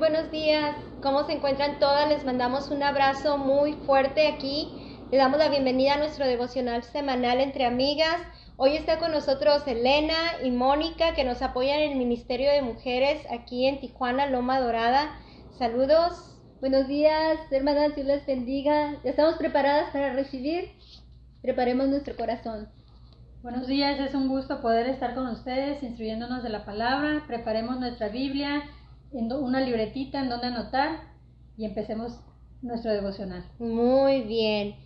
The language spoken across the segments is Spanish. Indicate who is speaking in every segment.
Speaker 1: buenos días. ¿Cómo se encuentran todas? Les mandamos un abrazo muy fuerte aquí. Le damos la bienvenida a nuestro devocional semanal entre amigas. Hoy está con nosotros Elena y Mónica, que nos apoyan en el Ministerio de Mujeres aquí en Tijuana, Loma Dorada. Saludos.
Speaker 2: Buenos días, hermanas, Dios les bendiga. ¿Ya estamos preparadas para recibir? Preparemos nuestro corazón.
Speaker 3: Buenos días, es un gusto poder estar con ustedes instruyéndonos de la palabra. Preparemos nuestra Biblia, una libretita en donde anotar y empecemos nuestro devocional.
Speaker 1: Muy bien.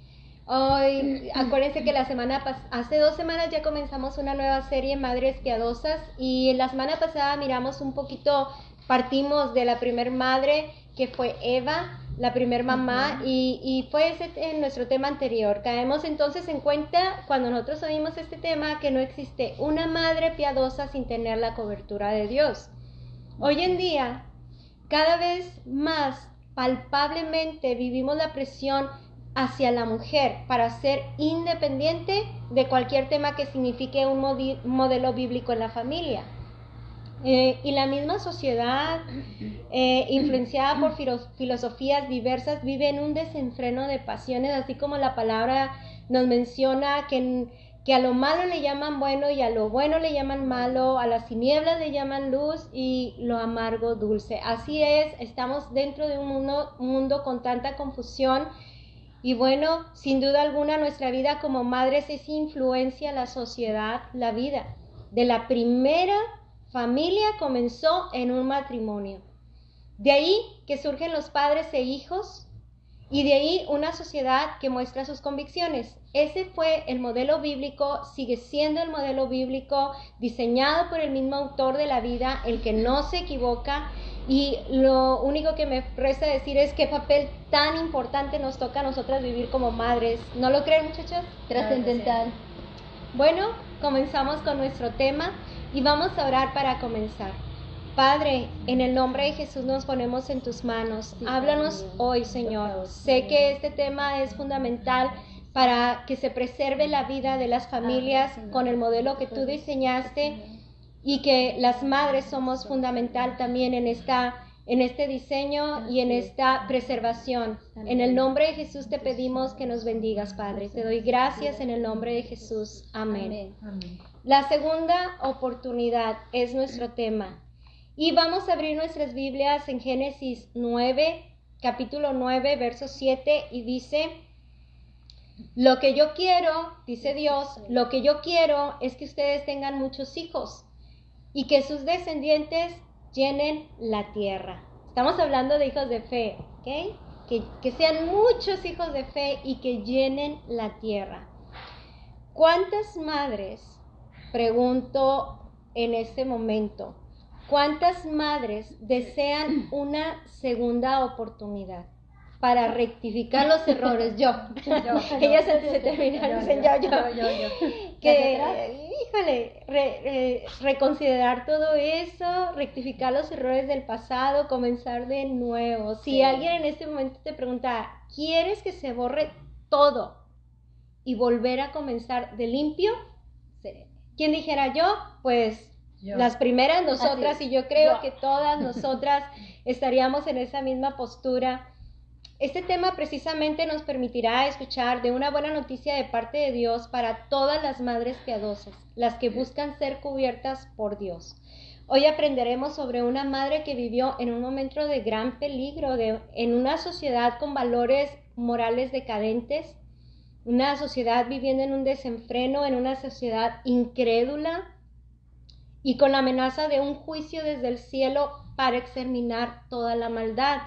Speaker 1: Hoy, acuérdense que hace 2 semanas ya comenzamos una nueva serie, Madres Piadosas, y la semana pasada miramos un poquito, partimos de la primer madre, que fue Eva, la primer mamá, y fue ese nuestro tema anterior. Caemos entonces en cuenta, cuando nosotros oímos este tema, que no existe una madre piadosa sin tener la cobertura de Dios. Hoy en día, cada vez más palpablemente vivimos la presión hacia la mujer para ser independiente de cualquier tema que signifique un modelo bíblico en la familia. Y la misma sociedad, influenciada por filosofías diversas, vive en un desenfreno de pasiones, así como la palabra nos menciona que a lo malo le llaman bueno y a lo bueno le llaman malo, a las tinieblas le llaman luz y lo amargo dulce. Así es, estamos dentro de un mundo con tanta confusión. Y bueno, sin duda alguna nuestra vida como madres es influencia la sociedad, la vida. De la primera familia comenzó en un matrimonio. De ahí que surgen los padres e hijos, y de ahí una sociedad que muestra sus convicciones. Ese fue el modelo bíblico, sigue siendo el modelo bíblico diseñado por el mismo autor de la vida, el que no se equivoca. Y lo único que me resta decir es qué papel tan importante nos toca a nosotras vivir como madres. ¿No lo creen, muchachos?
Speaker 2: Trascendental.
Speaker 1: Bueno, comenzamos con nuestro tema y vamos a orar para comenzar. Padre, en el nombre de Jesús nos ponemos en tus manos. Háblanos hoy, Señor. Sé que este tema es fundamental para que se preserve la vida de las familias con el modelo que tú diseñaste, y que las madres somos fundamental también en este diseño y en esta preservación. En el nombre de Jesús te pedimos que nos bendigas, Padre. Te doy gracias en el nombre de Jesús. Amén. La segunda oportunidad es nuestro tema. Y vamos a abrir nuestras Biblias en Génesis 9, capítulo 9, verso 7, y dice: lo que yo quiero, dice Dios, lo que yo quiero es que ustedes tengan muchos hijos y que sus descendientes llenen la tierra. Estamos hablando de hijos de fe, ¿ok? Que sean muchos hijos de fe y que llenen la tierra. ¿Cuántas madres, pregunto en este momento, cuántas madres desean una segunda oportunidad para rectificar los errores? Yo. Ellas se terminan, dicen yo. Que, híjole, reconsiderar todo eso, rectificar los errores del pasado, comenzar de nuevo. Si alguien en este momento te pregunta, ¿quieres que se borre todo y volver a comenzar de limpio? Sí. ¿Quién dijera yo? Pues yo. Las primeras nosotras, y yo creo que todas nosotras estaríamos en esa misma postura. Este tema precisamente nos permitirá escuchar de una buena noticia de parte de Dios para todas las madres piadosas, las que buscan ser cubiertas por Dios. Hoy aprenderemos sobre una madre que vivió en un momento de gran peligro, en una sociedad con valores morales decadentes, una sociedad viviendo en un desenfreno, en una sociedad incrédula y con la amenaza de un juicio desde el cielo para exterminar toda la maldad.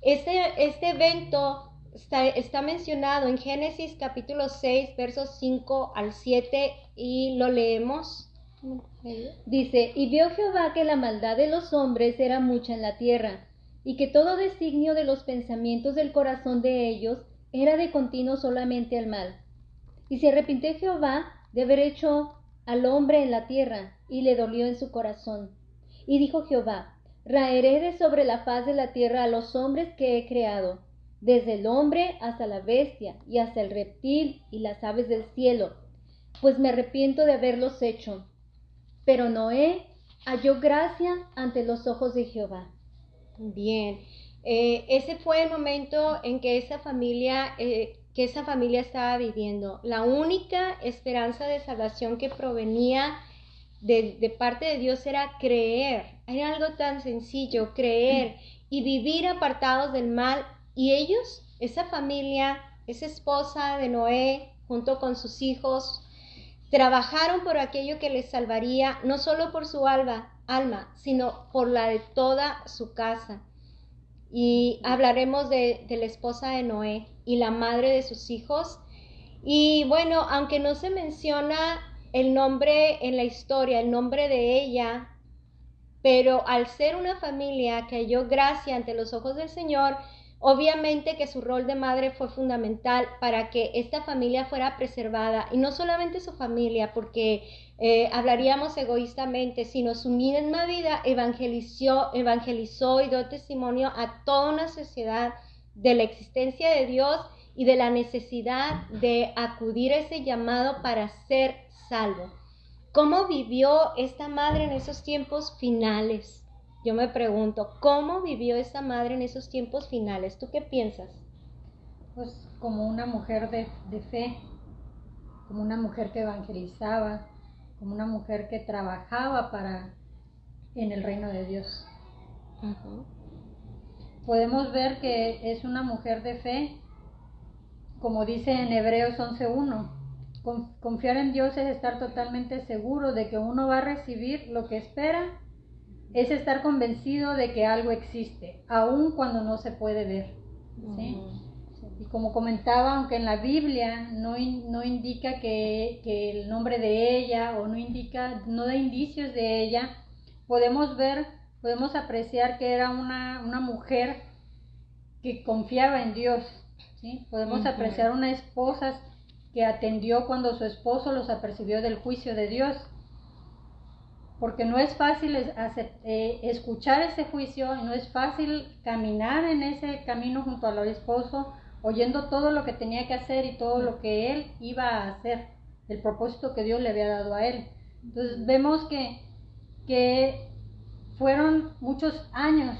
Speaker 1: Este evento está mencionado en Génesis capítulo 6, versos 5 al 7, y lo leemos.
Speaker 2: Dice: y vio Jehová que la maldad de los hombres era mucha en la tierra, y que todo designio de los pensamientos del corazón de ellos era de continuo solamente al mal. Y se arrepintió Jehová de haber hecho al hombre en la tierra, y le dolió en su corazón. Y dijo Jehová: raeré de sobre la faz de la tierra a los hombres que he creado, desde el hombre hasta la bestia, y hasta el reptil y las aves del cielo, pues me arrepiento de haberlos hecho. Pero Noé halló gracia ante los ojos de Jehová.
Speaker 1: Bien, ese fue el momento en que esa familia estaba viviendo. La única esperanza de salvación que provenía de parte de Dios era creer. Era algo tan sencillo, creer y vivir apartados del mal. Y ellos, esa familia, esa esposa de Noé, junto con sus hijos, trabajaron por aquello que les salvaría, no solo por su alma, sino por la de toda su casa. Y hablaremos de la esposa de Noé y la madre de sus hijos. Y bueno, aunque no se menciona el nombre en la historia, el nombre de ella, pero al ser una familia que halló gracia ante los ojos del Señor, obviamente que su rol de madre fue fundamental para que esta familia fuera preservada, y no solamente su familia, porque hablaríamos egoístamente, sino su misma vida evangelizó y dio testimonio a toda una sociedad de la existencia de Dios y de la necesidad de acudir a ese llamado para ser salvo. ¿Cómo vivió esta madre en esos tiempos finales? Yo me pregunto, ¿cómo vivió esta madre en esos tiempos finales? ¿Tú qué piensas?
Speaker 3: Pues como una mujer de fe, como una mujer que evangelizaba, como una mujer que trabajaba en el reino de Dios.
Speaker 1: Uh-huh.
Speaker 3: Podemos ver que es una mujer de fe, como dice en Hebreos 11:1. Confiar en Dios es estar totalmente seguro de que uno va a recibir lo que espera, es estar convencido de que algo existe, aun cuando no se puede ver, ¿sí? Y como comentaba, aunque en la Biblia no indica que el nombre de ella, o no da indicios de ella, podemos apreciar que era una mujer que confiaba en Dios, ¿sí? Podemos apreciar una esposa que atendió cuando su esposo los apercibió del juicio de Dios, porque no es fácil escuchar ese juicio, no es fácil caminar en ese camino junto al esposo, oyendo todo lo que tenía que hacer y todo lo que él iba a hacer, el propósito que Dios le había dado a él. Entonces vemos que fueron muchos años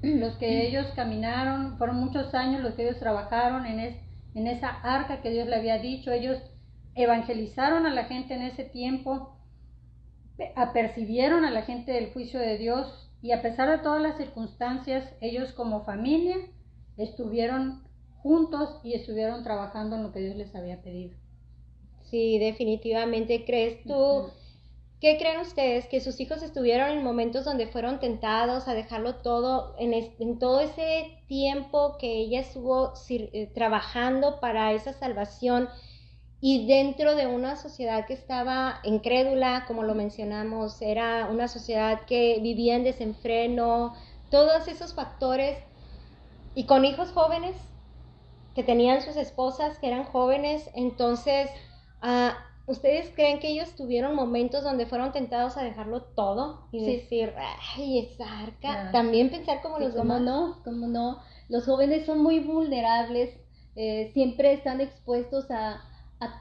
Speaker 3: los que ellos caminaron, fueron muchos años los que ellos trabajaron en esa arca que Dios le había dicho. Ellos evangelizaron a la gente en ese tiempo, apercibieron a la gente del juicio de Dios, y a pesar de todas las circunstancias, ellos como familia estuvieron juntos y estuvieron trabajando en lo que Dios les había pedido.
Speaker 1: Sí, definitivamente. ¿Crees tú, qué creen ustedes, que sus hijos estuvieron en momentos donde fueron tentados a dejarlo todo, en todo ese tiempo que ella estuvo trabajando para esa salvación, y dentro de una sociedad que estaba incrédula, como lo mencionamos, era una sociedad que vivía en desenfreno, todos esos factores, y con hijos jóvenes que tenían sus esposas que eran jóvenes? Entonces, ¿ustedes creen que ellos tuvieron momentos donde fueron tentados a dejarlo todo y decir, ay, esa arca? También pensar como los demás.
Speaker 2: ¿Cómo no? Los jóvenes son muy vulnerables, siempre están expuestos a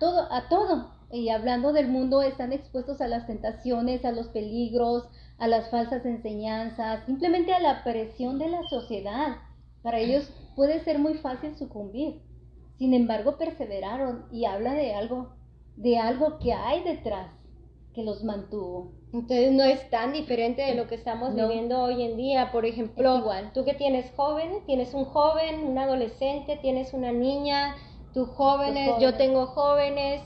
Speaker 2: todo. Y hablando del mundo, están expuestos a las tentaciones, a los peligros, a las falsas enseñanzas, simplemente a la presión de la sociedad. Para ellos puede ser muy fácil sucumbir. Sin embargo, perseveraron, y habla de algo que hay detrás que los mantuvo.
Speaker 1: Entonces no es tan diferente de lo que estamos viviendo hoy en día. Por ejemplo, tú que tienes jóvenes, tienes un joven, un adolescente, tienes una niña, tus jóvenes, yo tengo jóvenes,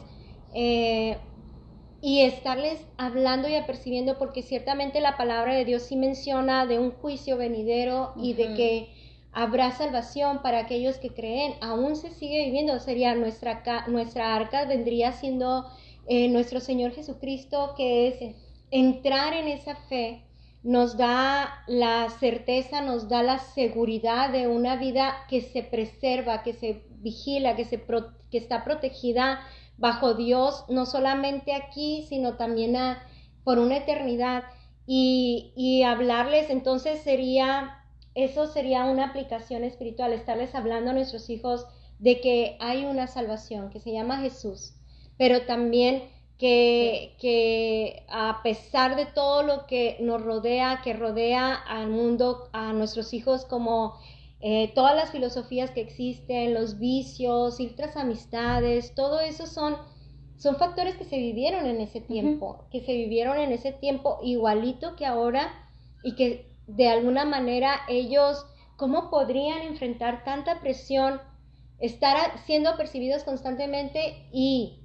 Speaker 1: y estarles hablando y apercibiendo, porque ciertamente la palabra de Dios sí menciona de un juicio venidero y de que habrá salvación para aquellos que creen. Aún se sigue viviendo, sería nuestra arca, vendría siendo nuestro Señor Jesucristo, que es entrar en esa fe, nos da la certeza, nos da la seguridad de una vida que se preserva, que se vigila, que está protegida bajo Dios, no solamente aquí, sino también por una eternidad. Y hablarles, entonces eso sería una aplicación espiritual, estarles hablando a nuestros hijos de que hay una salvación que se llama Jesús, pero también que a pesar de todo lo que nos rodea, que rodea al mundo, a nuestros hijos, como todas las filosofías que existen, los vicios, ciertas amistades, todo eso son factores que se vivieron en ese tiempo, que se vivieron en ese tiempo igualito que ahora, y que de alguna manera ellos, ¿cómo podrían enfrentar tanta presión, estar siendo percibidos constantemente, y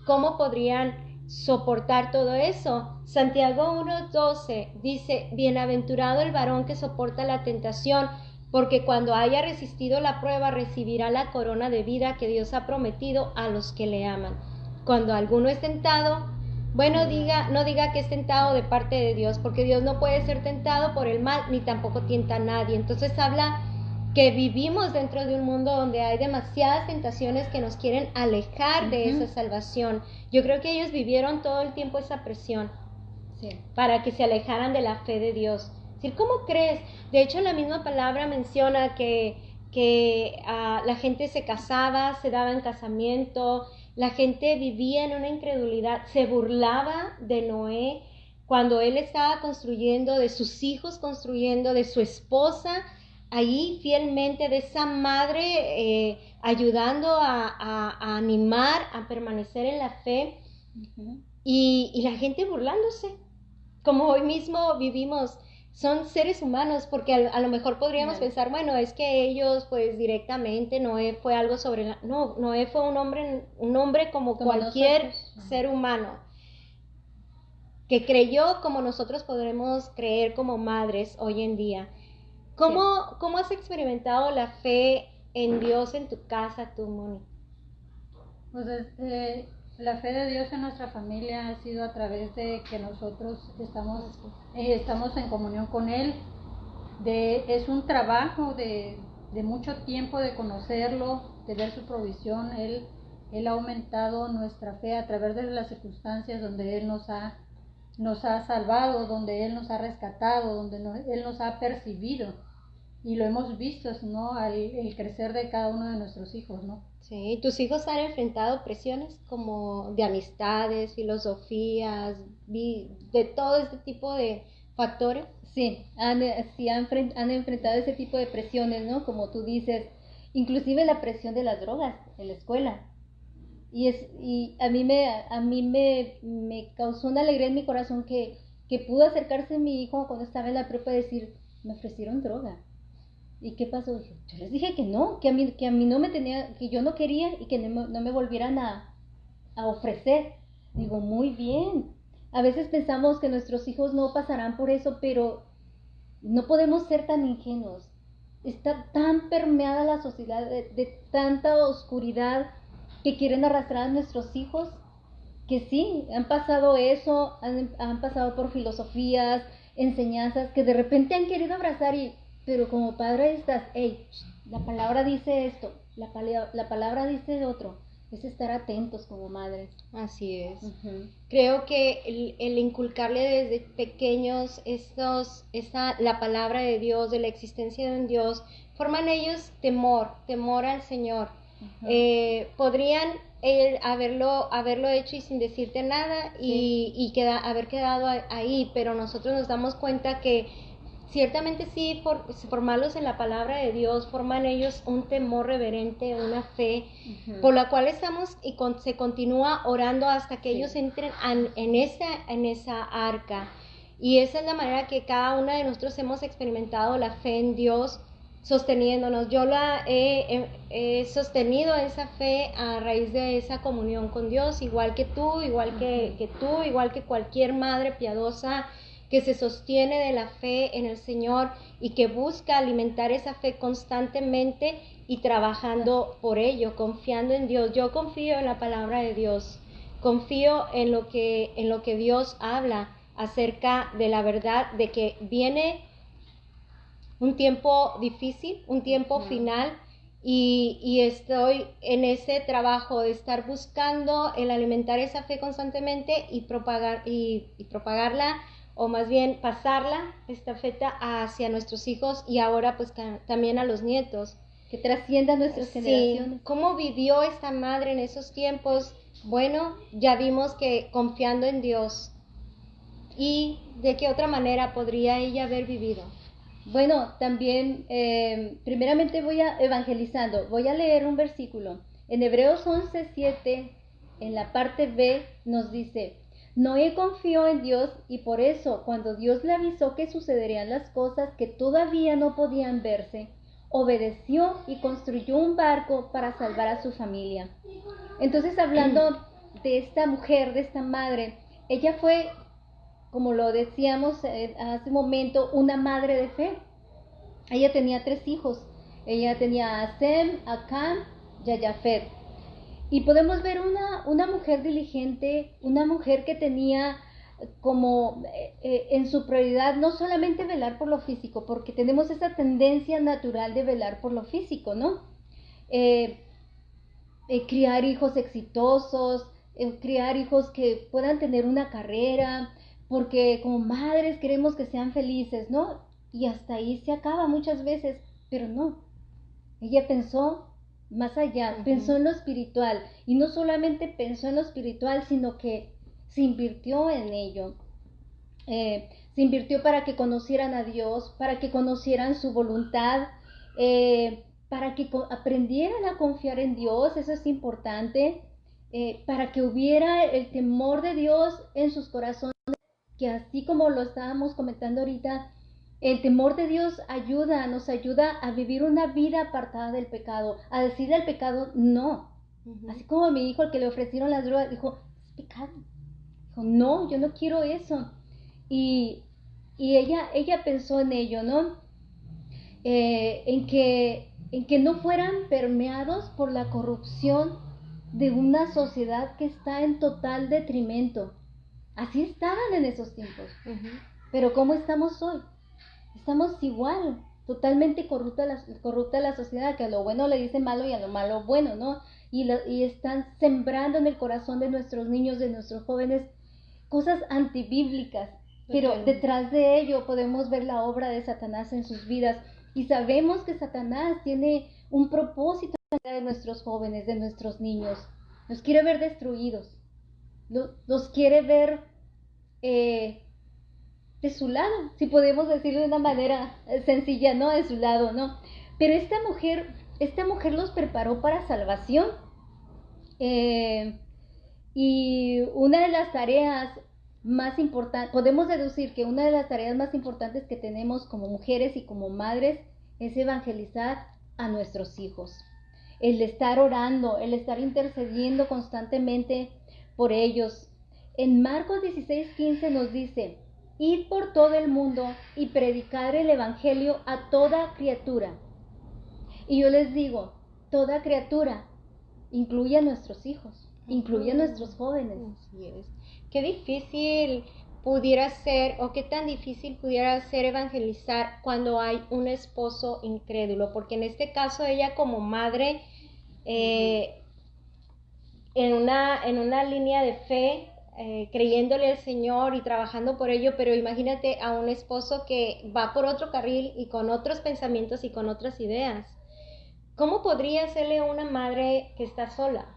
Speaker 1: cómo podrían soportar todo eso? Santiago 1:12 dice: bienaventurado el varón que soporta la tentación, porque cuando haya resistido la prueba recibirá la corona de vida que Dios ha prometido a los que le aman. Cuando alguno es tentado, no diga que es tentado de parte de Dios, porque Dios no puede ser tentado por el mal, ni tampoco tienta a nadie. Entonces habla que vivimos dentro de un mundo donde hay demasiadas tentaciones que nos quieren alejar de esa salvación. Yo creo que ellos vivieron todo el tiempo esa presión, para que se alejaran de la fe de Dios. Es decir, ¿cómo crees? De hecho, la misma palabra menciona que la gente se casaba, se daba en casamiento, la gente vivía en una incredulidad, se burlaba de Noé cuando él estaba construyendo, de sus hijos construyendo, de su esposa ahí fielmente, de esa madre ayudando a animar, a permanecer en la fe, y la gente burlándose, como hoy mismo vivimos. Son seres humanos, porque a lo mejor podríamos pensar, bueno, es que ellos pues directamente, Noé fue algo no, Noé fue un hombre como cualquier ser humano, que creyó como nosotros podremos creer como madres hoy en día. ¿Cómo has experimentado la fe en Dios en tu casa, tú, Moni?
Speaker 3: Pues la fe de Dios en nuestra familia ha sido a través de que nosotros estamos en comunión con Él. Es un trabajo de mucho tiempo de conocerlo, de ver su provisión. Él ha aumentado nuestra fe a través de las circunstancias donde Él nos ha salvado, donde Él nos ha rescatado, donde Él nos ha percibido. Y lo hemos visto, ¿no? El crecer de cada uno de nuestros hijos, ¿no?
Speaker 1: Sí, ¿tus hijos han enfrentado presiones como de amistades, filosofías, de todo este tipo de factores?
Speaker 2: Sí, han enfrentado ese tipo de presiones, ¿no? Como tú dices, inclusive la presión de las drogas en la escuela. Y a mí me causó una alegría en mi corazón que pudo acercarse a mi hijo cuando estaba en la prepa y decir: me ofrecieron droga. ¿Y qué pasó? Dije, yo les dije que no, que a mí no me tenía, que yo no quería, y que no me volvieran a ofrecer. Digo, muy bien. A veces pensamos que nuestros hijos no pasarán por eso, pero no podemos ser tan ingenuos. Está tan permeada la sociedad de tanta oscuridad que quieren arrastrar a nuestros hijos, que sí, han pasado eso, han pasado por filosofías, enseñanzas, que de repente han querido abrazar, pero como padre estás, la palabra dice esto, la palabra dice otro. Es estar atentos como madres.
Speaker 1: Así es. Creo que el inculcarle desde pequeños la palabra de Dios, de la existencia de un Dios, forman ellos temor al Señor. Podrían haberlo hecho y sin decirte nada, y haber quedado ahí, pero nosotros nos damos cuenta que ciertamente sí, formarlos en la palabra de Dios, forman ellos un temor reverente, una fe, por la cual estamos se continúa orando hasta que ellos entren en esa arca. Y esa es la manera que cada una de nosotros hemos experimentado la fe en Dios, sosteniéndonos. Yo la he sostenido esa fe a raíz de esa comunión con Dios, igual que tú, igual que cualquier madre piadosa que se sostiene de la fe en el Señor y que busca alimentar esa fe constantemente y trabajando por ello, confiando en Dios. Yo confío en la palabra de Dios, confío en lo que Dios habla acerca de la verdad, de que viene un tiempo difícil, un tiempo final, y estoy en ese trabajo de estar buscando el alimentar esa fe constantemente y propagarla, o más bien pasarla, estafeta, hacia nuestros hijos, y ahora pues también a los nietos.
Speaker 2: Que trascienda nuestras generaciones.
Speaker 1: ¿Cómo vivió esta madre en esos tiempos? Bueno, ya vimos que confiando en Dios. ¿Y de qué otra manera podría ella haber vivido?
Speaker 2: Bueno, también, primeramente voy a evangelizando. Voy a leer un versículo. En Hebreos 11:7, en la parte B, nos dice: Noé confió en Dios y por eso, cuando Dios le avisó que sucederían las cosas que todavía no podían verse, obedeció y construyó un barco para salvar a su familia. Entonces, hablando de esta mujer, de esta madre, ella fue, como lo decíamos hace un momento, una madre de fe. Ella tenía 3 hijos. Ella tenía a Sem, a Cam y a Jafet. Y podemos ver una mujer diligente, una mujer que tenía como en su prioridad no solamente velar por lo físico, porque tenemos esa tendencia natural de velar por lo físico, ¿no? Criar hijos exitosos, criar hijos que puedan tener una carrera, porque como madres queremos que sean felices, ¿no? Y hasta ahí se acaba muchas veces, pero no. Ella pensó más allá, pensó en lo espiritual, y no solamente pensó en lo espiritual, sino que se invirtió en ello. Se invirtió para que conocieran a Dios, para que conocieran su voluntad, para que aprendieran a confiar en Dios, eso es importante, para que hubiera el temor de Dios en sus corazones, que así como lo estábamos comentando ahorita, el temor de Dios nos ayuda a vivir una vida apartada del pecado, a decirle al pecado no. Así como a mi hijo, al que le ofrecieron las drogas, dijo, es pecado. Dijo, no, yo no quiero eso. Y ella pensó en ello, ¿no? En que no fueran permeados por la corrupción de una sociedad que está en total detrimento. Así estaban en esos tiempos. Pero ¿cómo estamos hoy? Estamos igual, totalmente corrupta la sociedad, que a lo bueno le dice malo y a lo malo bueno, ¿no? Y están sembrando en el corazón de nuestros niños, de nuestros jóvenes, cosas antibíblicas. Pero detrás de ello podemos ver la obra de Satanás en sus vidas. Y sabemos que Satanás tiene un propósito de nuestros jóvenes, de nuestros niños. Los quiere ver destruidos. Los quiere ver de su lado, si podemos decirlo de una manera sencilla, ¿no? De su lado, ¿no? Pero esta mujer los preparó para salvación. Y una de las tareas más importantes, podemos deducir que una de las tareas más importantes que tenemos como mujeres y como madres es evangelizar a nuestros hijos. El estar orando, el estar intercediendo constantemente por ellos. En Marcos 16:15 nos dice: Id por todo el mundo y predicar el evangelio a toda criatura. Y yo les digo, toda criatura incluye a nuestros hijos, incluye a nuestros jóvenes.
Speaker 1: Así es. Qué difícil pudiera ser, o qué tan difícil pudiera ser evangelizar cuando hay un esposo incrédulo, porque en este caso ella como madre, en una línea de fe, creyéndole al Señor y trabajando por ello, pero imagínate a un esposo que va por otro carril y con otros pensamientos y con otras ideas. ¿Cómo podría serle una madre que está sola?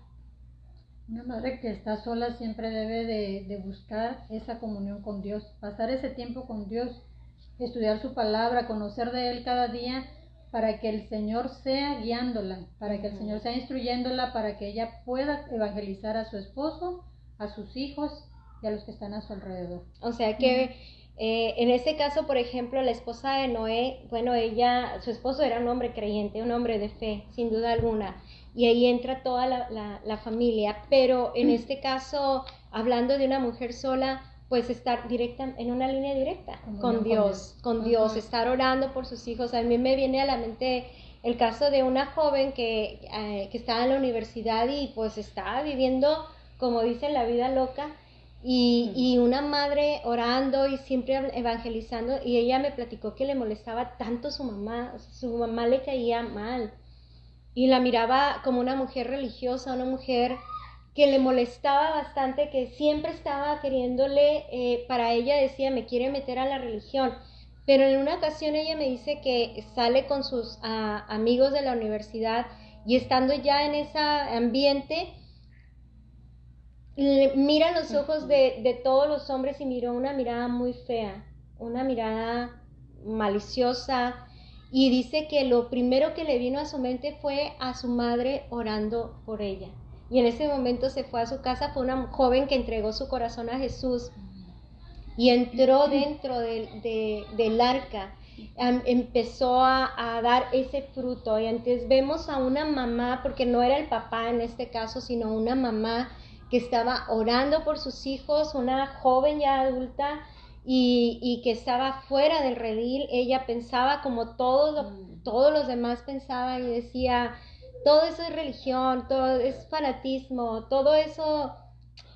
Speaker 3: Una madre que está sola siempre debe de buscar esa comunión con Dios, pasar ese tiempo con Dios, estudiar su palabra, conocer de Él cada día, para que el Señor sea guiándola, para que el Señor sea instruyéndola, para que ella pueda evangelizar a su esposo, a sus hijos y a los que están a su alrededor.
Speaker 1: O sea que en este caso, por ejemplo, la esposa de Noé, bueno, su esposo era un hombre creyente, un hombre de fe, sin duda alguna, y ahí entra toda la familia, pero en este caso, hablando de una mujer sola, pues estar directa, en una línea directa con Dios, estar orando por sus hijos. A mí me viene a la mente el caso de una joven que estaba en la universidad y pues estaba viviendo, como dicen, la vida loca, y una madre orando y siempre evangelizando, y ella me platicó que le molestaba tanto su mamá, o sea, su mamá le caía mal, y la miraba como una mujer religiosa, una mujer que le molestaba bastante, que siempre estaba queriéndole, para ella decía, me quiere meter a la religión. Pero en una ocasión ella me dice que sale con sus amigos de la universidad y estando ya en ese ambiente, mira los ojos de todos los hombres y miró una mirada muy fea, una mirada maliciosa, y dice que lo primero que le vino a su mente fue a su madre orando por ella. Y en ese momento se fue a su casa, fue una joven que entregó su corazón a Jesús y entró dentro del arca. Empezó a dar ese fruto, y antes vemos a una mamá, porque no era el papá en este caso, sino una mamá que estaba orando por sus hijos, una joven ya adulta, y que estaba fuera del redil. Ella pensaba como todos los demás pensaban, y decía, todo eso es religión, todo es fanatismo, todo eso,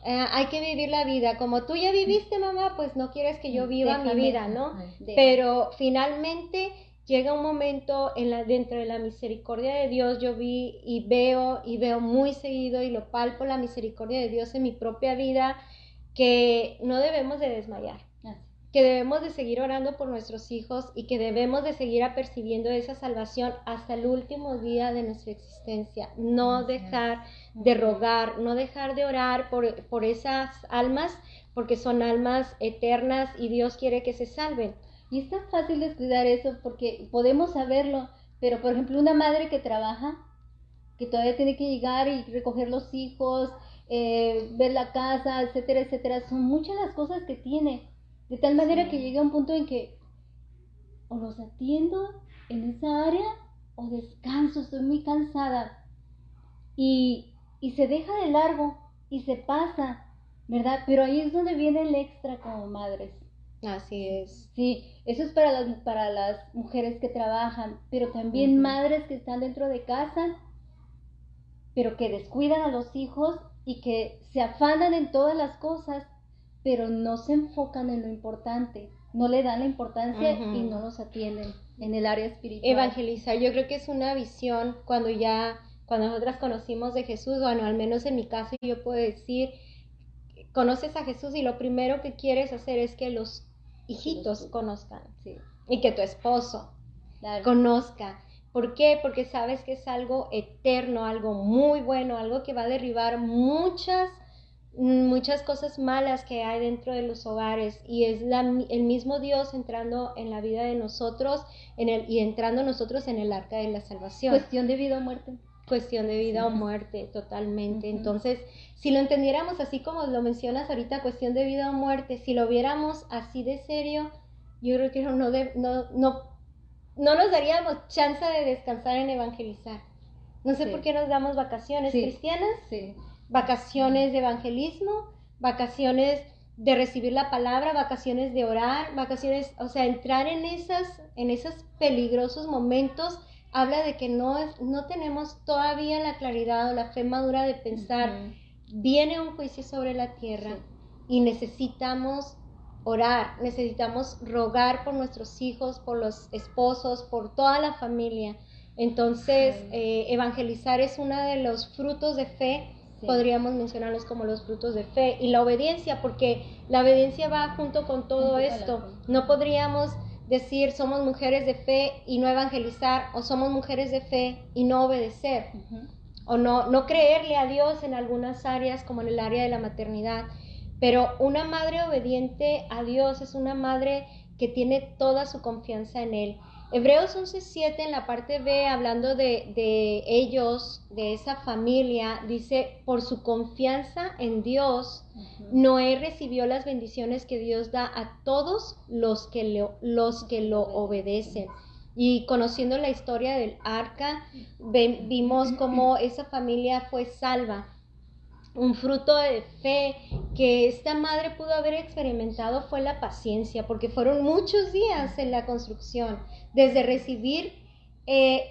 Speaker 1: hay que vivir la vida, como tú ya viviste, mamá, pues no quieres que yo viva mi vida, ¿no? Pero finalmente llega un momento dentro de la misericordia de Dios. Yo vi y veo muy seguido, y lo palpo, la misericordia de Dios en mi propia vida, que no debemos de desmayar, que debemos de seguir orando por nuestros hijos, y que debemos de seguir apercibiendo esa salvación hasta el último día de nuestra existencia. No dejar de rogar, no dejar de orar por esas almas, porque son almas eternas y Dios quiere que se salven.
Speaker 2: Y es tan fácil descuidar eso, porque podemos saberlo, pero por ejemplo una madre que trabaja, que todavía tiene que llegar y recoger los hijos, ver la casa, etcétera, etcétera, son muchas las cosas que tiene, de tal manera que llega un punto en que o los atiendo en esa área o descanso, estoy muy cansada, y se deja de largo y se pasa, ¿verdad? Pero ahí es donde viene el extra como madres.
Speaker 1: Así es.
Speaker 2: Sí, eso es para las mujeres que trabajan, pero también madres que están dentro de casa, pero que descuidan a los hijos y que se afanan en todas las cosas, pero no se enfocan en lo importante, no le dan la importancia y no los atienden en el área espiritual.
Speaker 1: Evangelizar, yo creo que es una visión cuando nosotras conocimos de Jesús, bueno, al menos en mi caso yo puedo decir, conoces a Jesús y lo primero que quieres hacer es que los hijitos conozcan, y que tu esposo conozca. ¿Por qué? Porque sabes que es algo eterno, algo muy bueno, algo que va a derribar muchas cosas malas que hay dentro de los hogares, y es el mismo Dios entrando en la vida de nosotros y entrando nosotros en el arca de la salvación.
Speaker 2: Cuestión de vida o muerte.
Speaker 1: Cuestión de vida o muerte, totalmente. Entonces, si lo entendiéramos así como lo mencionas ahorita, cuestión de vida o muerte, si lo viéramos así de serio, yo creo que no nos daríamos chance de descansar en evangelizar. No sé por qué nos damos vacaciones cristianas, vacaciones de evangelismo, vacaciones de recibir la palabra, vacaciones de orar, vacaciones, o sea, entrar en esos peligrosos momentos. Habla de que no tenemos todavía la claridad o la fe madura de pensar, viene un juicio sobre la tierra, y necesitamos orar, necesitamos rogar por nuestros hijos, por los esposos, por toda la familia. Entonces, evangelizar es uno de los frutos de fe, podríamos mencionarlos como los frutos de fe, y la obediencia, porque la obediencia va junto con todo esto. No podríamos decir somos mujeres de fe y no evangelizar, o somos mujeres de fe y no obedecer, o no creerle a Dios en algunas áreas, como en el área de la maternidad. Pero una madre obediente a Dios es una madre que tiene toda su confianza en Él. Hebreos 11:7 en la parte B, hablando de ellos, de esa familia, dice, por su confianza en Dios, Noé recibió las bendiciones que Dios da a todos los que lo obedecen. Y conociendo la historia del arca, vimos cómo esa familia fue salva. Un fruto de fe que esta madre pudo haber experimentado fue la paciencia, porque fueron muchos días en la construcción, desde recibir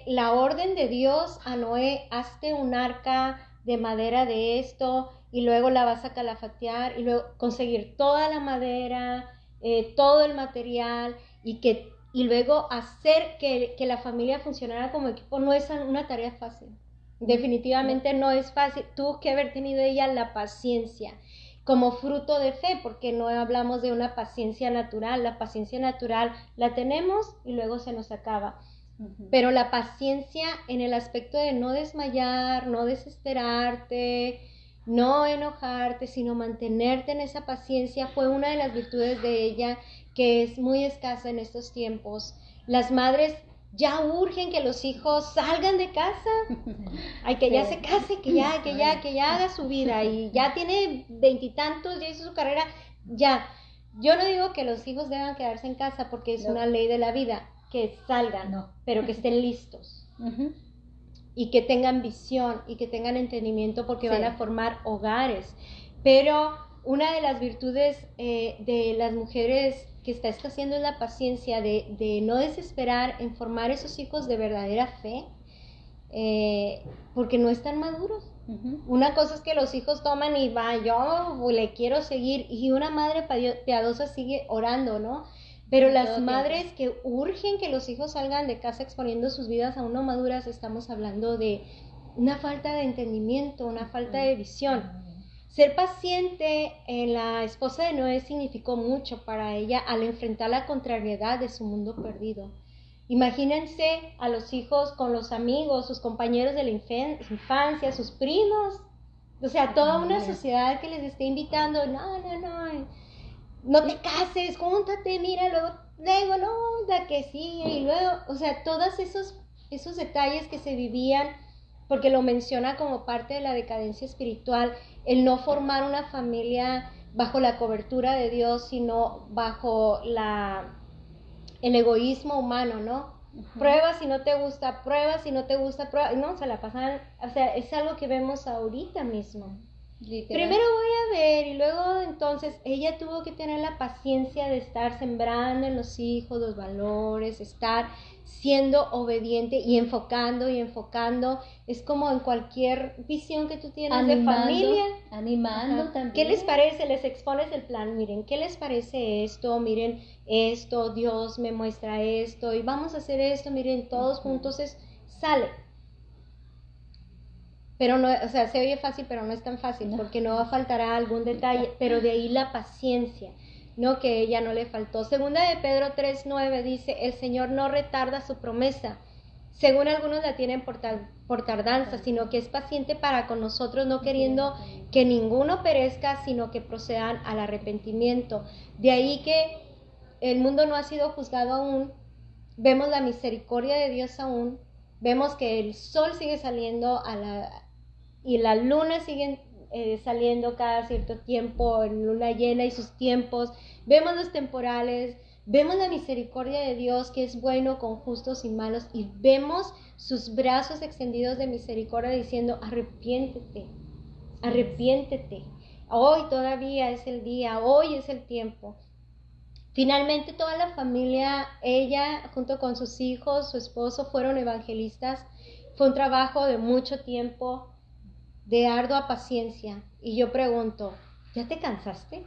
Speaker 1: la orden de Dios a Noé, hazte un arca de madera de esto, y luego la vas a calafatear, y luego conseguir toda la madera, todo el material, y luego hacer que la familia funcionara como equipo. No es una tarea fácil. Definitivamente no es fácil. Tuvo que haber tenido ella la paciencia como fruto de fe, porque no hablamos de una paciencia natural. La paciencia natural la tenemos y luego se nos acaba. Pero la paciencia en el aspecto de no desmayar, no desesperarte, no enojarte, sino mantenerte en esa paciencia, fue una de las virtudes de ella que es muy escasa en estos tiempos. Las madres ya urgen que los hijos salgan de casa, ay, que ya se case, que ya haga su vida, y ya tiene 20 y tantos, ya hizo su carrera, ya. Yo no digo que los hijos deban quedarse en casa porque es una ley de la vida, que salgan, pero que estén listos. Y que tengan visión y que tengan entendimiento porque van a formar hogares. Pero una de las virtudes de las mujeres que está escaseando es la paciencia de no desesperar en formar esos hijos de verdadera fe, porque no están maduros. Una cosa es que los hijos toman y va, yo le quiero seguir, y una madre piadosa sigue orando, ¿no? Pero las madres que urgen que los hijos salgan de casa exponiendo sus vidas aún no maduras, estamos hablando de una falta de entendimiento, una falta de visión. Ser paciente en la esposa de Noé significó mucho para ella al enfrentar la contrariedad de su mundo perdido. Imagínense a los hijos con los amigos, sus compañeros de la infancia, sus primos, o sea, toda una sociedad que les esté invitando, no te cases, júntate, mira, luego, no, da que sí, y luego, o sea, todos esos detalles que se vivían, porque lo menciona como parte de la decadencia espiritual, el no formar una familia bajo la cobertura de Dios, sino bajo el egoísmo humano, ¿no? Prueba si no te gusta, prueba, no, se la pasan, o sea, es algo que vemos ahorita mismo. Literal. Primero voy a ver y luego entonces ella tuvo que tener la paciencia de estar sembrando en los hijos los valores, estar siendo obediente y enfocando. Es como en cualquier visión que tú tienes de familia.
Speaker 2: Animando también.
Speaker 1: ¿Qué les parece? Les expones el plan, miren, ¿qué les parece esto? Miren esto, Dios me muestra esto y vamos a hacer esto, miren, todos juntos sale. Pero no, o sea, se oye fácil, pero no es tan fácil, porque no faltará algún detalle, pero de ahí la paciencia, ¿no? Que ella no le faltó. Segunda de Pedro 3:9 dice, el Señor no retarda su promesa, según algunos la tienen por tardanza, sino que es paciente para con nosotros, no queriendo que ninguno perezca, sino que procedan al arrepentimiento. De ahí que el mundo no ha sido juzgado aún, vemos la misericordia de Dios aún, vemos que el sol sigue saliendo y la luna sigue saliendo cada cierto tiempo, en luna llena y sus tiempos, vemos los temporales, vemos la misericordia de Dios que es bueno con justos y malos, y vemos sus brazos extendidos de misericordia diciendo, arrepiéntete, hoy todavía es el día, hoy es el tiempo. Finalmente toda la familia, ella junto con sus hijos, su esposo, fueron evangelistas. Fue un trabajo de mucho tiempo, de ardua paciencia. Y yo pregunto, ¿ya te cansaste?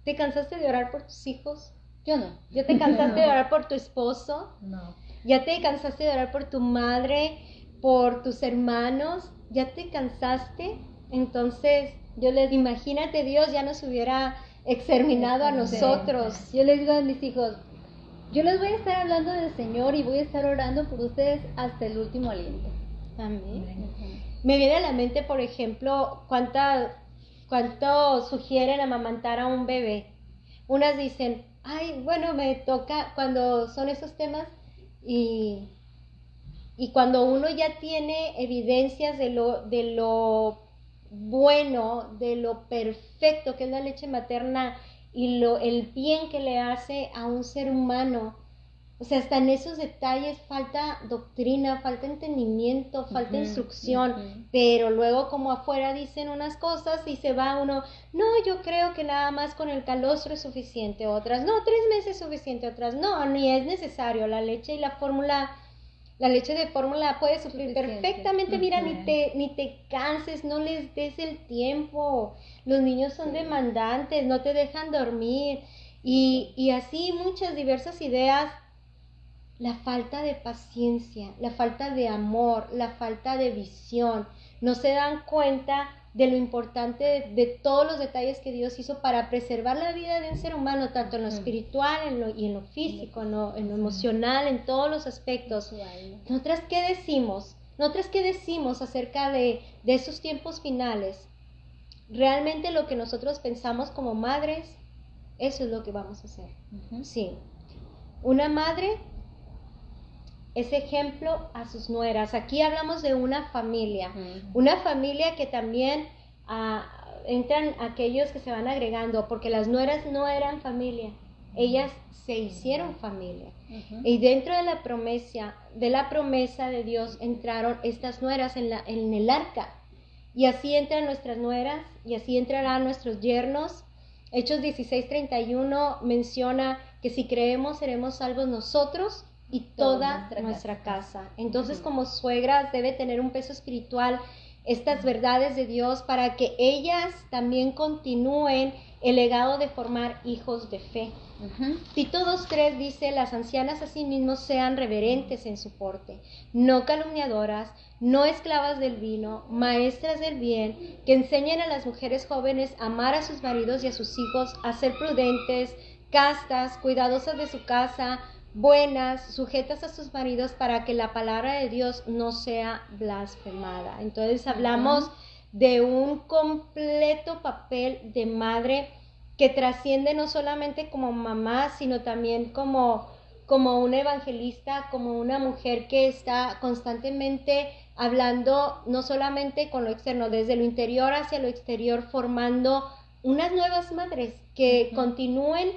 Speaker 1: ¿Te cansaste de orar por tus hijos?
Speaker 2: Yo no.
Speaker 1: ¿Ya te cansaste de orar por tu esposo?
Speaker 3: No.
Speaker 1: ¿Ya te cansaste de orar por tu madre, por tus hermanos? ¿Ya te cansaste? Entonces, imagínate, Dios ya nos hubiera exterminado a nosotros.
Speaker 2: Yo les digo a mis hijos, yo les voy a estar hablando del Señor y voy a estar orando por ustedes hasta el último aliento.
Speaker 1: Amén. Me viene a la mente, por ejemplo, cuánto sugieren amamantar a un bebé. Unas dicen, ay, bueno, me toca, cuando son esos temas, y cuando uno ya tiene evidencias de lo bueno, de lo perfecto que es la leche materna y el bien que le hace a un ser humano, o sea, hasta en esos detalles falta doctrina, falta entendimiento, falta instrucción, pero luego como afuera dicen unas cosas y se va uno, no, yo creo que nada más con el calostro es suficiente, otras, no, 3 meses es suficiente, otras, no, ni es necesario, la leche y la leche de fórmula puede suplir perfectamente, mira, ni te canses, no les des el tiempo, los niños son demandantes, no te dejan dormir, y así muchas diversas ideas. La falta de paciencia, la falta de amor, la falta de visión, no se dan cuenta de lo importante de todos los detalles que Dios hizo para preservar la vida de un ser humano, tanto en lo espiritual y en lo físico, en lo emocional, en todos los aspectos. ¿Nosotras qué decimos? ¿Nosotras qué decimos acerca de esos tiempos finales? realmente lo que nosotros pensamos como madres, eso es lo que vamos a hacer. Sí. Una madre es ejemplo a sus nueras. Aquí hablamos de una familia que también entran aquellos que se van agregando, porque las nueras no eran familia, ellas se hicieron familia. Y dentro de la promesa de Dios entraron estas nueras en el arca. Y así entran nuestras nueras y así entrarán nuestros yernos. Hechos 16:31 menciona que si creemos seremos salvos nosotros y toda nuestra casa. Entonces, como suegras debe tener un peso espiritual estas verdades de Dios para que ellas también continúen el legado de formar hijos de fe. Tito 2:3 dice: las ancianas asimismo sean reverentes en su porte, no calumniadoras, no esclavas del vino, maestras del bien, que enseñen a las mujeres jóvenes a amar a sus maridos y a sus hijos, a ser prudentes, castas, cuidadosas de su casa, buenas, sujetas a sus maridos, para que la palabra de Dios no sea blasfemada. Entonces hablamos de un completo papel de madre que trasciende no solamente como mamá, sino también como una evangelista, como una mujer que está constantemente hablando no solamente con lo externo, desde lo interior hacia lo exterior, formando unas nuevas madres que continúen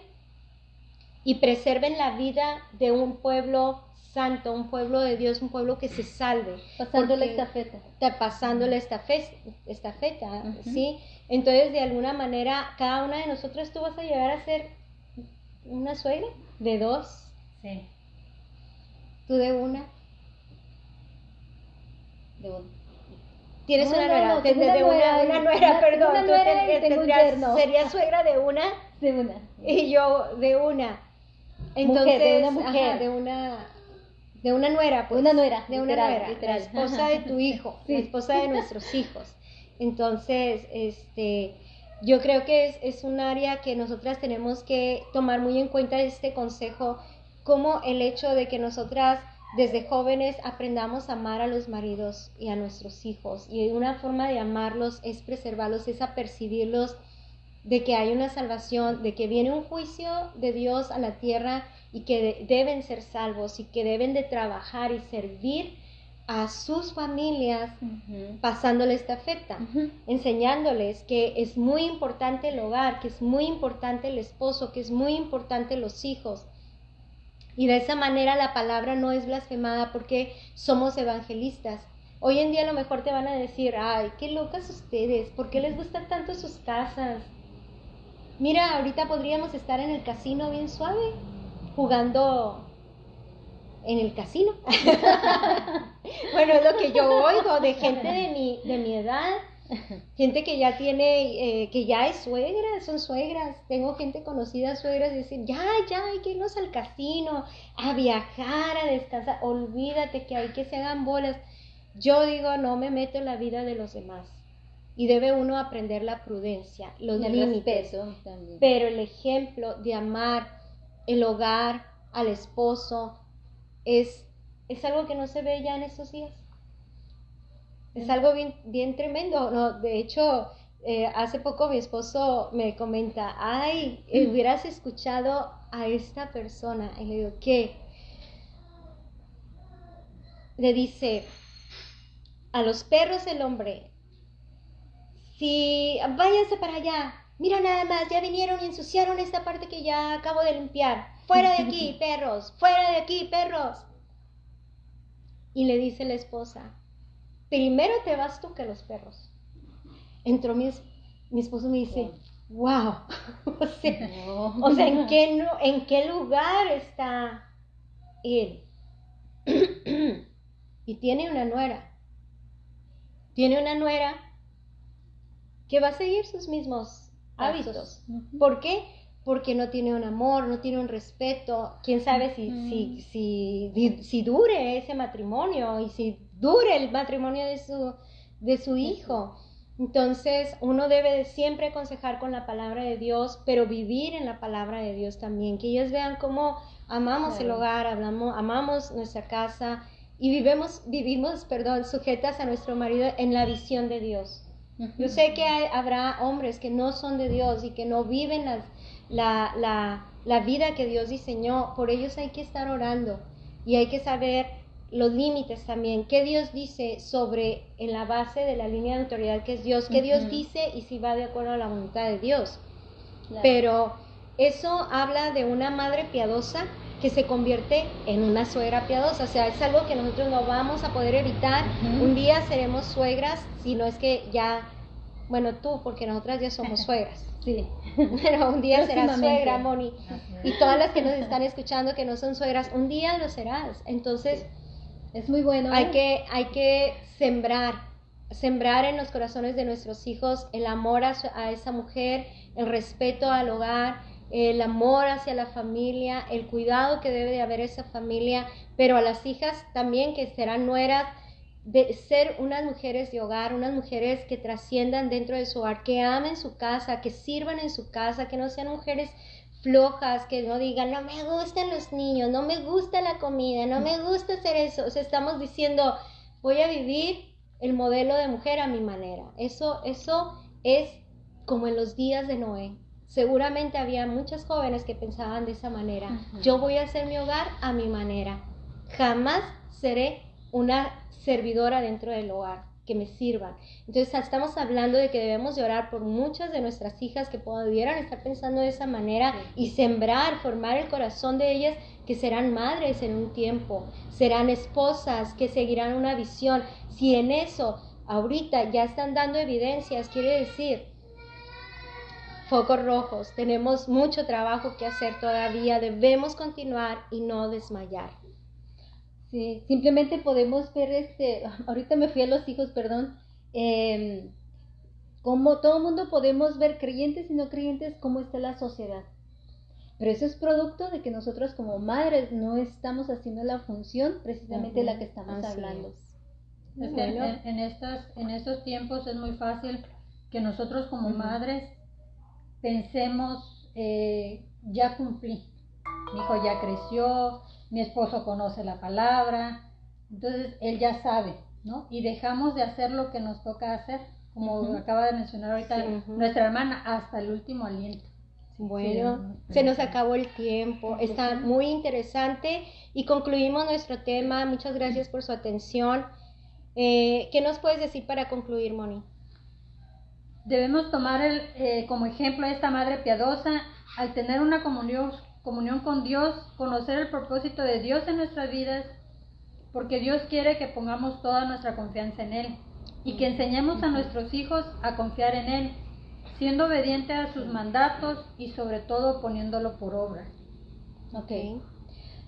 Speaker 1: y preserven la vida de un pueblo santo, un pueblo de Dios, un pueblo que se salve.
Speaker 2: Pasándole estafeta.
Speaker 1: Pasándole estafeta, ¿sí? Entonces, de alguna manera, cada una de nosotros, tú vas a llegar a ser una suegra de 2.
Speaker 3: Sí.
Speaker 1: ¿Tú de una?
Speaker 2: De una.
Speaker 1: Tienes una nuera,
Speaker 2: no,
Speaker 1: una nuera, perdón.
Speaker 2: Una nuera y tengo un yerno.
Speaker 1: ¿Serías suegra de una?
Speaker 2: De una.
Speaker 1: Y yo de una. Entonces,
Speaker 2: de una mujer.
Speaker 1: Ajá, de una nuera, pues.
Speaker 2: Una nuera,
Speaker 1: de una
Speaker 2: literal,
Speaker 1: nuera,
Speaker 2: literal.
Speaker 1: la esposa de tu hijo,
Speaker 2: Sí.
Speaker 1: la esposa de nuestros hijos. Entonces, yo creo que es un área que nosotras tenemos que tomar muy en cuenta este consejo, como el hecho de que nosotras desde jóvenes aprendamos a amar a los maridos y a nuestros hijos. Y una forma de amarlos es preservarlos, es apercibirlos de que hay una salvación, de que viene un juicio de Dios a la tierra y que deben ser salvos y que deben de trabajar y servir a sus familias pasándole estafeta, enseñándoles que es muy importante el hogar, que es muy importante el esposo, que es muy importante los hijos. Y de esa manera la palabra no es blasfemada porque somos evangelistas. Hoy en día a lo mejor te van a decir: ay, qué locas ustedes, ¿por qué les gustan tanto sus casas? Mira, ahorita podríamos estar en el casino bien suave, jugando en el casino. Bueno, es lo que yo oigo de gente de mi edad, gente que ya tiene, que ya es suegra, son suegras. Tengo gente conocida, suegras, y dicen: ya, hay que irnos al casino, a viajar, a descansar, olvídate que hay que se hagan bolas. Yo digo, no me meto en la vida de los demás. Y debe uno aprender la prudencia, los límites, pero el ejemplo de amar el hogar, al esposo, es algo que no se ve ya en estos días. Es algo bien tremendo, ¿no? De hecho, hace poco mi esposo me comenta: ay, hubieras escuchado a esta persona. Y le digo: ¿qué? Le dice: a los perros el hombre, si váyanse para allá, mira nada más, ya vinieron y ensuciaron esta parte que ya acabo de limpiar. Fuera de aquí, perros, fuera de aquí, perros. Y le dice la esposa: primero te vas tú que los perros. Entró mi esposo y me dice: wow. o sea, ¿en qué lugar está él? Y tiene una nuera que va a seguir sus mismos hábitos. ¿Por qué? Porque no tiene un amor, no tiene un respeto. Quién sabe si dure ese matrimonio y si dure el matrimonio de su hijo. Entonces, uno debe de siempre aconsejar con la palabra de Dios, pero vivir en la palabra de Dios también. Que ellos vean cómo amamos el hogar, amamos nuestra casa y vivimos, sujetas a nuestro marido en la visión de Dios. Yo sé que habrá hombres que no son de Dios y que no viven la vida que Dios diseñó. Por ellos hay que estar orando y hay que saber los límites también. ¿Qué Dios dice sobre en la base de la línea de autoridad que es Dios? ¿Qué Dios dice y si va de acuerdo a la voluntad de Dios? Claro. Pero eso habla de una madre piadosa que se convierte en una suegra piadosa. O sea, es algo que nosotros no vamos a poder evitar. Un día seremos suegras, si no es que ya, bueno, tú, porque nosotras ya somos suegras.
Speaker 2: Sí.
Speaker 1: Pero un día serás suegra, Moni. Y todas las que nos están escuchando que no son suegras, un día lo serás. Entonces,
Speaker 2: es muy bueno.
Speaker 1: Hay que sembrar en los corazones de nuestros hijos el amor a esa mujer, el respeto al hogar, el amor hacia la familia, el cuidado que debe de haber esa familia, pero a las hijas también que serán nueras, de ser unas mujeres de hogar, unas mujeres que trasciendan dentro de su hogar, que amen su casa, que sirvan en su casa, que no sean mujeres flojas, que no digan, no me gustan los niños, no me gusta la comida, no me gusta hacer eso. O sea, estamos diciendo, voy a vivir el modelo de mujer a mi manera. Eso es como en los días de Noé. Seguramente había muchas jóvenes que pensaban de esa manera. Yo voy a hacer mi hogar a mi manera. Jamás seré una servidora dentro del hogar, que me sirvan. Entonces estamos hablando de que debemos de orar por muchas de nuestras hijas que pudieran estar pensando de esa manera y sembrar, formar el corazón de ellas, que serán madres en un tiempo, serán esposas, que seguirán una visión. Si en eso ahorita ya están dando evidencias, quiere decir focos rojos, tenemos mucho trabajo que hacer todavía, debemos continuar y no desmayar.
Speaker 2: Sí, simplemente podemos ver, ahorita me fui a los hijos, perdón, como todo mundo podemos ver, creyentes y no creyentes, cómo está la sociedad. Pero eso es producto de que nosotros como madres no estamos haciendo la función precisamente de la que estamos hablando.
Speaker 3: Es que en estos tiempos es muy fácil que nosotros como madres pensemos, ya cumplí, mi hijo ya creció, mi esposo conoce la palabra, entonces él ya sabe, ¿no? Y dejamos de hacer lo que nos toca hacer, como acaba de mencionar ahorita nuestra hermana, hasta el último aliento.
Speaker 1: Bueno, se nos acabó el tiempo, está muy interesante y concluimos nuestro tema. Muchas gracias por su atención. ¿Qué nos puedes decir para concluir, Moni?
Speaker 3: Debemos tomar como ejemplo a esta madre piadosa, al tener una comunión con Dios, conocer el propósito de Dios en nuestras vidas, porque Dios quiere que pongamos toda nuestra confianza en Él y que enseñemos a nuestros hijos a confiar en Él, siendo obediente a sus mandatos y sobre todo poniéndolo por obra.
Speaker 2: Ok.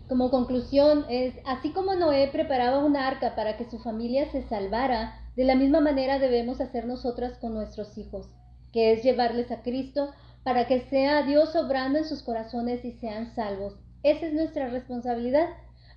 Speaker 2: Como conclusión es, así como Noé preparaba una arca para que su familia se salvara, de la misma manera debemos hacer nosotras con nuestros hijos, que es llevarles a Cristo para que sea Dios obrando en sus corazones y sean salvos. Esa es nuestra responsabilidad.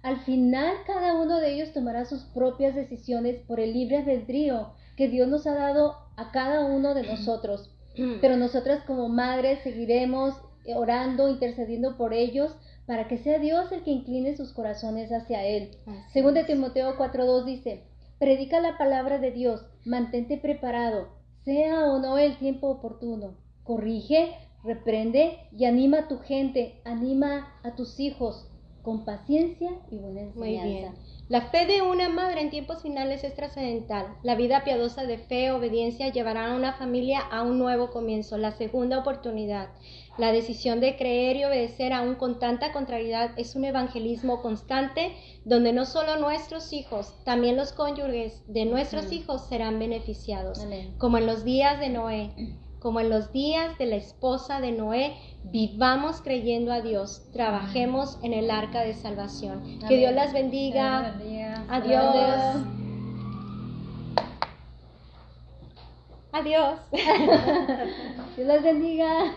Speaker 2: Al final, cada uno de ellos tomará sus propias decisiones por el libre albedrío que Dios nos ha dado a cada uno de nosotros. Pero nosotras como madres seguiremos orando, intercediendo por ellos, para que sea Dios el que incline sus corazones hacia Él. Según de Timoteo 4:2 dice, predica la palabra de Dios, mantente preparado, sea o no el tiempo oportuno. Corrige, reprende y anima a tu gente, anima a tus hijos con paciencia y buena enseñanza.
Speaker 1: Muy bien. La fe de una madre en tiempos finales es trascendental. La vida piadosa de fe, obediencia llevará a una familia a un nuevo comienzo, la segunda oportunidad. La decisión de creer y obedecer aún con tanta contrariedad es un evangelismo constante donde no solo nuestros hijos, también los cónyuges de nuestros hijos serán beneficiados.
Speaker 2: Amén.
Speaker 1: Como en los días de Noé, como en los días de la esposa de Noé, vivamos creyendo a Dios, trabajemos en el arca de salvación. Amén. Que Dios las bendiga. Adiós. Adiós.
Speaker 2: Dios las bendiga.